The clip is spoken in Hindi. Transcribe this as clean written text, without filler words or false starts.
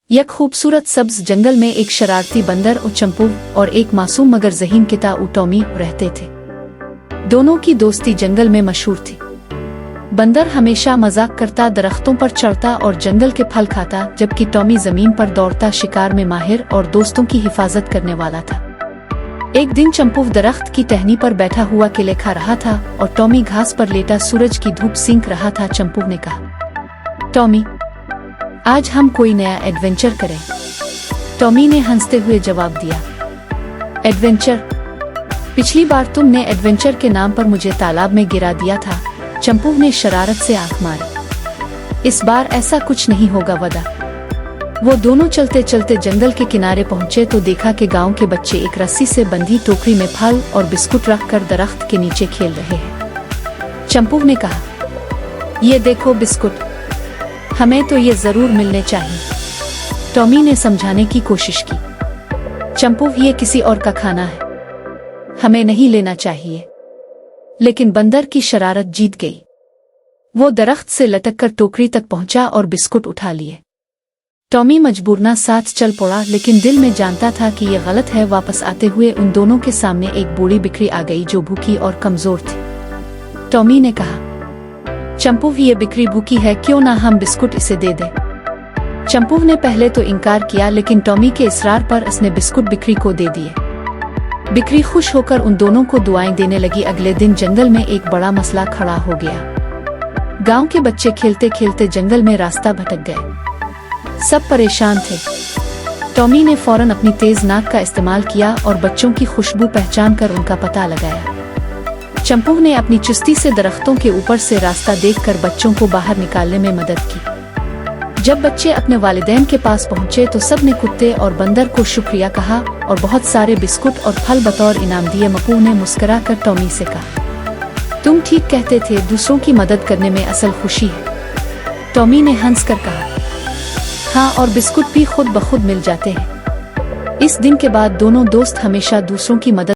एक खूबसूरत सब्ज जंगल में एक शरारती बंदर और चंपू और एक मासूम मगर ज़हीन किता टॉमी रहते थे। दोनों की दोस्ती जंगल में मशहूर थी। बंदर हमेशा मजाक करता, दरख्तों पर चढ़ता और जंगल के फल खाता, जबकि टॉमी जमीन पर दौड़ता, शिकार में माहिर और दोस्तों की हिफाजत करने वाला था। एक दिन चंपू दरख्त की टहनी पर बैठा हुआ केले खा रहा था और टॉमी घास पर लेटा सूरज की धूप सेंक रहा था। चंपू ने कहा, टॉमी, आज हम कोई नया एडवेंचर करें। टॉमी ने हंसते हुए जवाब दिया, एडवेंचर? पिछली बार तुमने एडवेंचर के नाम पर मुझे तालाब में गिरा दिया था। चंपू ने शरारत से आंख मारी। इस बार ऐसा कुछ नहीं होगा वदा। वो दोनों चलते चलते जंगल के किनारे पहुंचे तो देखा कि गांव के बच्चे एक रस्सी से बंधी टोकरी में फल और बिस्कुट रखकर दरख्त के नीचे खेल रहे हैं। चंपू ने कहा, ये देखो बिस्कुट, हमें तो ये जरूर मिलने चाहिए। टॉमी ने समझाने की कोशिश की, चंपू, ये किसी और का खाना है, हमें नहीं लेना चाहिए। लेकिन बंदर की शरारत जीत गई। वो दरख्त से लटककर टोकरी तक पहुंचा और बिस्कुट उठा लिए। टॉमी मजबूरना साथ चल पड़ा, लेकिन दिल में जानता था कि यह गलत है। वापस आते हुए उन दोनों के सामने एक बूढ़ी बिक्री आ गई जो भूखी और कमजोर थी। टॉमी ने कहा, चंपू, ये बिक्री भूखी है, क्यों ना हम बिस्कुट इसे दे दें। चंपू ने पहले तो इनकार किया, लेकिन टॉमी के इसरार पर उसने बिस्कुट बिक्री को दे दिए। बिक्री खुश होकर उन दोनों को दुआएं देने लगी। अगले दिन जंगल में एक बड़ा मसला खड़ा हो गया। गांव के बच्चे खेलते खेलते जंगल में रास्ता भटक गए। सब परेशान थे। टॉमी ने फौरन अपनी तेज नाक का इस्तेमाल किया और बच्चों की खुशबू पहचान कर उनका पता लगाया। चंपू ने अपनी चुस्ती से दरख्तों के ऊपर से रास्ता देखकर बच्चों को बाहर निकालने में मदद की। जब बच्चे अपने वालिदैन के पास पहुंचे तो सब ने कुत्ते और बंदर को शुक्रिया कहा और बहुत सारे बिस्कुट और फल बतौर इनाम दिए। मकू ने मुस्कुराकर टॉमी से कहा, तुम ठीक कहते थे, दूसरों की मदद करने में असल खुशी है। टॉमी ने हंसकर कहा, हाँ, और बिस्कुट भी खुद ब खुद मिल जाते हैं। इस दिन के बाद दोनों दोस्त हमेशा दूसरों की मदद